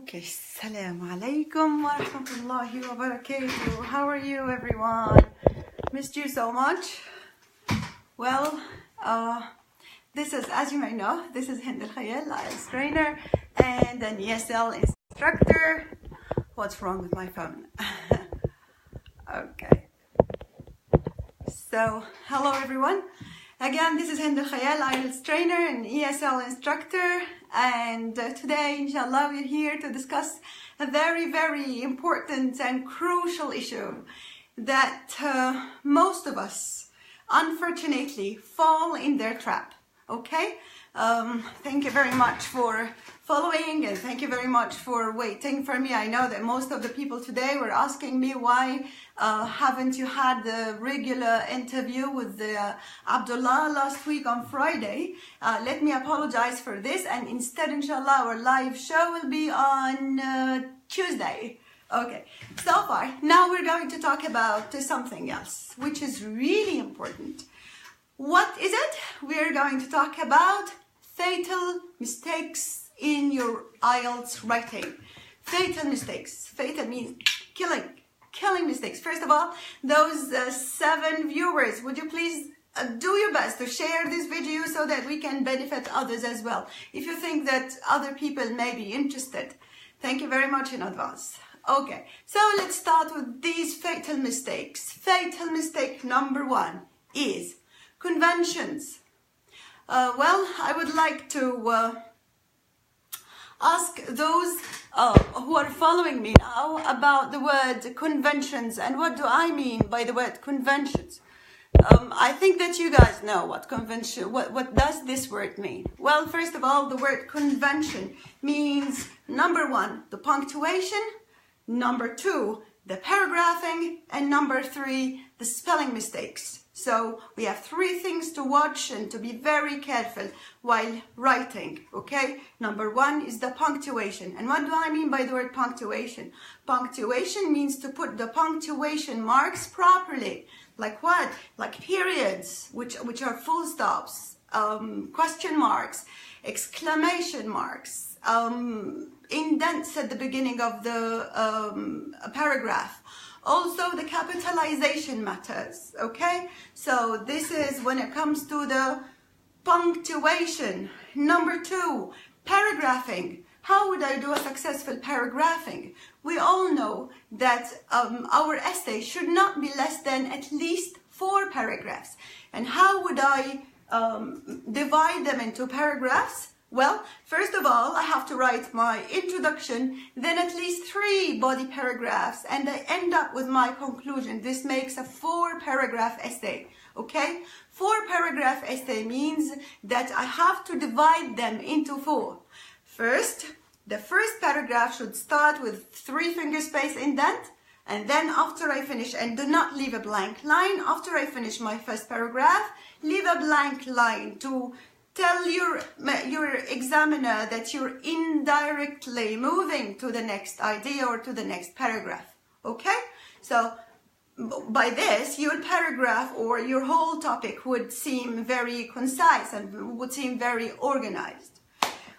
Okay, Assalamu alaikum wa rahmatullahi wa barakatuh. How are you, everyone? Missed you so much. Well, this is, as you may know, this is Hend Elkhayyal, IELTS trainer and an ESL instructor. What's wrong with my phone? Okay. So, hello everyone. Again, this is Hend Elkhayyal, IELTS trainer and ESL instructor. And today, inshallah, we're here to discuss a very, very important and crucial issue that most of us, unfortunately, fall in their trap. Okay? Thank you very much for following and thank you very much for waiting for me. I know that most of the people today were asking me why haven't you had the regular interview with the Abdullah last week on Friday. Let me apologize for this, and instead, inshallah, our live show will be on Tuesday. Okay, so far, now we're going to talk about something else, which is really important. What is it? We're going to talk about fatal mistakes in your IELTS writing. Fatal mistakes. Fatal means killing mistakes. First of all, those 7 viewers, would you please do your best to share this video so that we can benefit others as well. If you think that other people may be interested, thank you very much in advance. Okay, so let's start with these fatal mistakes. Fatal mistake number 1 is conventions. Well, I would like to ask those who are following me now about the word conventions and what do I mean by the word conventions. I think that you guys know what convention, what does this word mean? Well, first of all, the word convention means number 1, the punctuation, number 2, the paragraphing, and number 3, the spelling mistakes. So we have 3 things to watch and to be very careful while writing, okay? Number 1 is the punctuation. And what do I mean by the word punctuation? Punctuation means to put the punctuation marks properly. Like what? Like periods, which are full stops, question marks, exclamation marks, indents at the beginning of the paragraph. Also, the capitalization matters, okay? So this is when it comes to the punctuation. Number 2, paragraphing. How would I do a successful paragraphing? We all know that our essay should not be less than at least 4 paragraphs. And how would I divide them into paragraphs? Well, first of all, I have to write my introduction, then at least 3 body paragraphs, and I end up with my conclusion. This makes a 4-paragraph essay, okay? 4-paragraph essay means that I have to divide them into 4. First, the first paragraph should start with 3 finger space indent, and then after I finish, and do not leave a blank line, after I finish my first paragraph, leave a blank line to tell your examiner that you're indirectly moving to the next idea or to the next paragraph, okay? So by this, your paragraph or your whole topic would seem very concise and would seem very organized.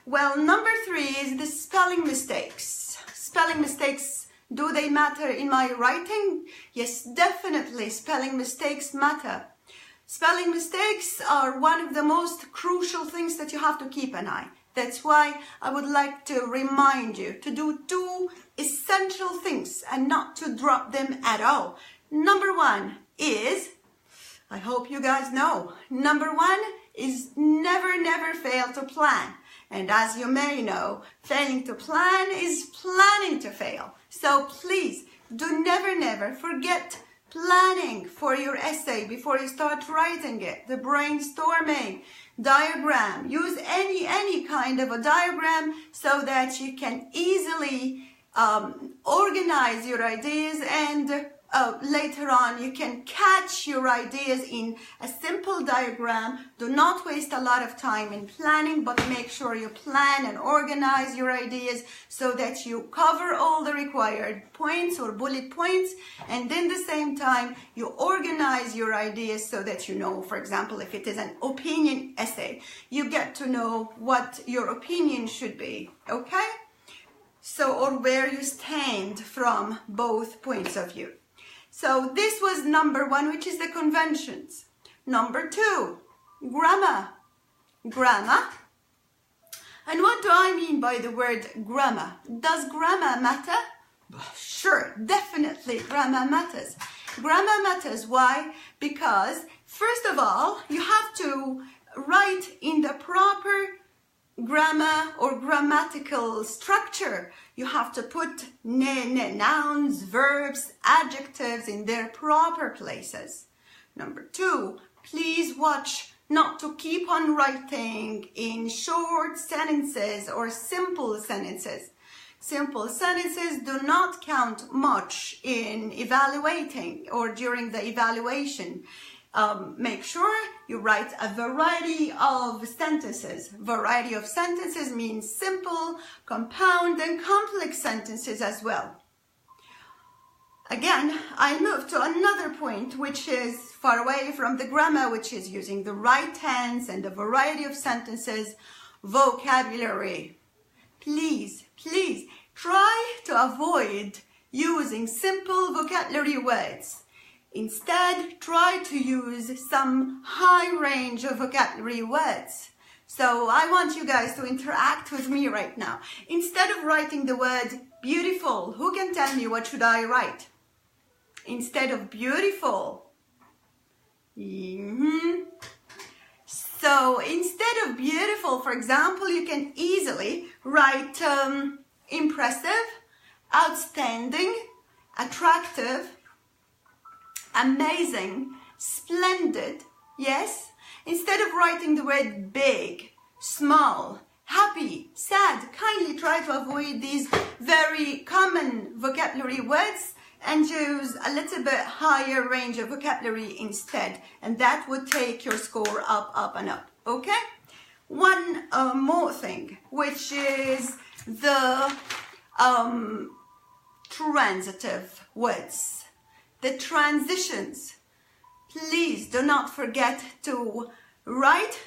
Well, number 3 is the spelling mistakes. Spelling mistakes, do they matter in my writing? Yes, definitely spelling mistakes matter. Spelling mistakes are one of the most crucial things that you have to keep an eye. That's why I would like to remind you to do 2 essential things and not to drop them at all. Number 1 is, I hope you guys know, number 1 is never fail to plan. And as you may know, failing to plan is planning to fail. So please do never forget planning for your essay before you start writing it. The brainstorming, diagram. Use any kind of a diagram so that you can easily organize your ideas and later on you can catch your ideas in a simple diagram. Do not waste a lot of time in planning, but make sure you plan and organize your ideas so that you cover all the required points or bullet points, and then at the same time you organize your ideas so that you know, for example, if it is an opinion essay, you get to know what your opinion should be, okay? So, or where you stand from both points of view. So this was number 1, which is the conventions. Number 2, grammar. Grammar. And what do I mean by the word grammar? Does grammar matter? Sure, definitely grammar matters. Grammar matters. Why? Because first of all, you have to write in the proper grammar or grammatical structure. You have to put nouns, verbs, adjectives in their proper places. Number 2, please watch not to keep on writing in short sentences or simple sentences. Simple sentences do not count much in evaluating or during the evaluation. Make sure you write a variety of sentences. Variety of sentences means simple, compound, and complex sentences as well. Again, I move to another point which is far away from the grammar, which is using the right tense and the variety of sentences, vocabulary. Please try to avoid using simple vocabulary words. Instead, try to use some high range of vocabulary words. So I want you guys to interact with me right now. Instead of writing the word beautiful, who can tell me what should I write? Instead of beautiful. So instead of beautiful, for example, you can easily write impressive, outstanding, attractive, amazing, splendid. Yes? Instead of writing the word big, small, happy, sad, kindly try to avoid these very common vocabulary words and use a little bit higher range of vocabulary instead. And that would take your score up and up. Okay? One more thing, which is the transitive words. The transitions. Please do not forget to write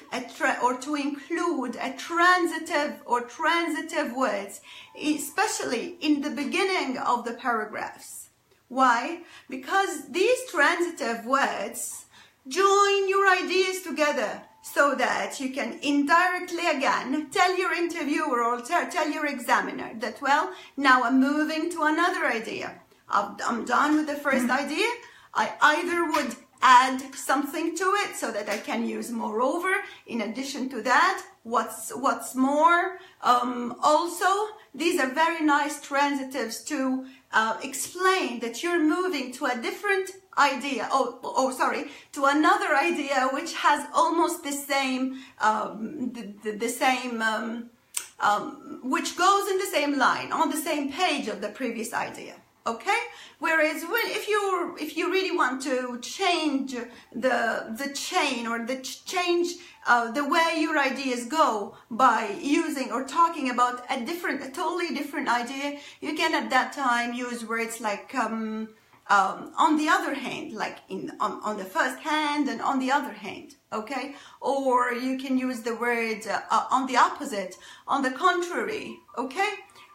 or to include a transitive or transitive words, especially in the beginning of the paragraphs. Why? Because these transitive words join your ideas together so that you can indirectly again tell your interviewer or tell your examiner that, well, now I'm moving to another idea. I'm done with the first idea. I either would add something to it so that I can use moreover. In addition to that, what's more, also, these are very nice transitives to explain that you're moving to a different idea, to another idea which has almost the same, which goes in the same line, on the same page of the previous idea. Okay? Whereas if you really want to change the chain or change the way your ideas go by using or talking about a totally different idea, you can at that time use words like on the other hand, like on the first hand and on the other hand. Okay? Or you can use the word on the opposite, on the contrary. Okay?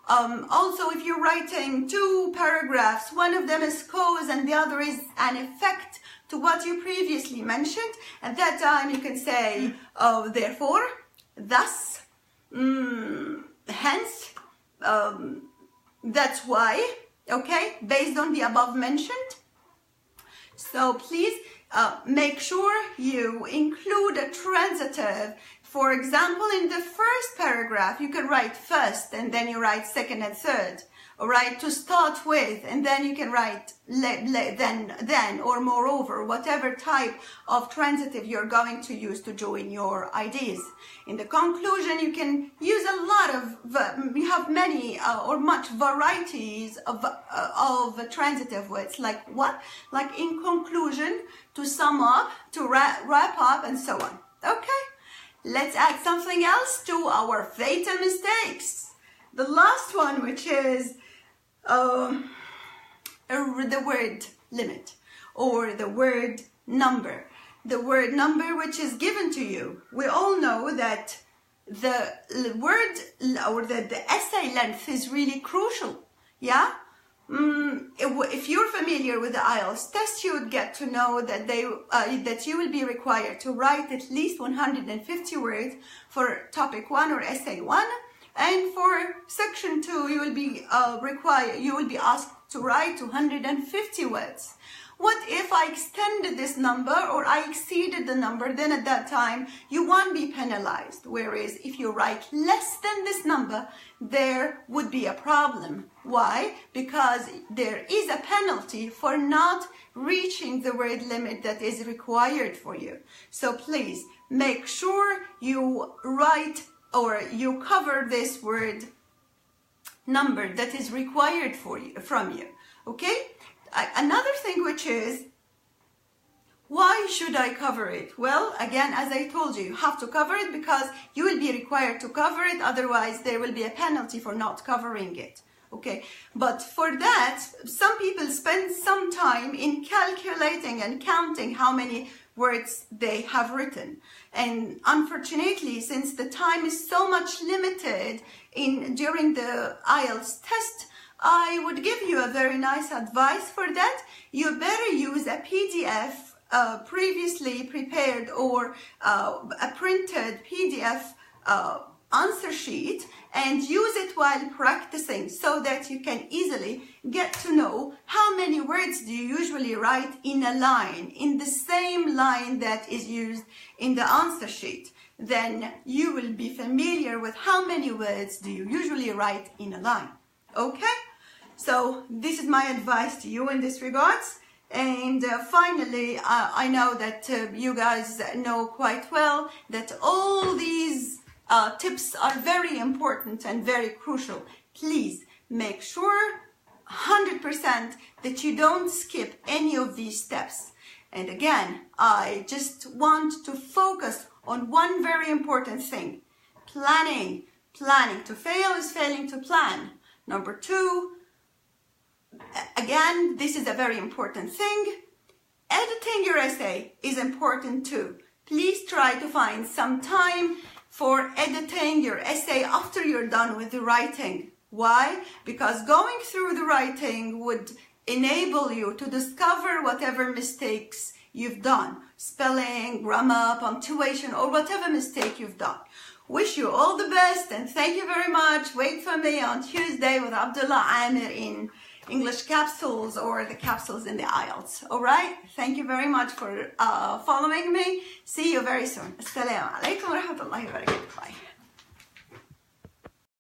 Also, if you're writing 2 paragraphs, one of them is cause and the other is an effect to what you previously mentioned, at that time you can say, therefore, thus, hence, that's why, okay, based on the above mentioned. So please make sure you include a transitive. For example, in the first paragraph, you can write first and then you write second and third, all right, to start with, and then you can write then or moreover, whatever type of transitive you're going to use to join your ideas. In the conclusion, you can use a lot of, you have many or much varieties of transitive words, like what? Like in conclusion, to sum up, to wrap up, and so on. Okay? Let's add something else to our fatal mistakes. The last one, which is the word limit or the word number. The word number which is given to you. We all know that the word or the essay length is really crucial. Yeah? If you're familiar with the IELTS test, you would get to know that that you will be required to write at least 150 words for topic 1 or essay 1, and for section 2 you will be asked to write 250 words. What if I extended this number or I exceeded the number? Then at that time you won't be penalized. Whereas if you write less than this number, there would be a problem. Why? Because there is a penalty for not reaching the word limit that is required for you. So please make sure you write or you cover this word number that is required from you. Okay? Another thing, which is, why should I cover it? Well, again, as I told you, you have to cover it because you will be required to cover it. Otherwise, there will be a penalty for not covering it. Okay, but for that, some people spend some time in calculating and counting how many words they have written. And unfortunately, since the time is so much limited during the IELTS test, I would give you a very nice advice for that. You better use a PDF previously prepared or a printed PDF answer sheet, and use it while practicing so that you can easily get to know how many words do you usually write in a line, in the same line that is used in the answer sheet. Then you will be familiar with how many words do you usually write in a line. Okay? So this is my advice to you in this regards. And finally, I know that you guys know quite well that all these tips are very important and very crucial. Please make sure 100% that you don't skip any of these steps. And again, I just want to focus on one very important thing. Planning. Planning. To fail is failing to plan. Number 2, again, this is a very important thing. Editing your essay is important too. Please try to find some time for editing your essay after you're done with the writing. Why? Because going through the writing would enable you to discover whatever mistakes you've done. Spelling, grammar, punctuation, or whatever mistake you've done. Wish you all the best and thank you very much. Wait for me on Tuesday with Abdullah Amir in English capsules or the capsules in the IELTS. Alright? Thank you very much for following me. See you very soon. Assalamu alaikum wa rahmatullahi wa barakatuh. Bye.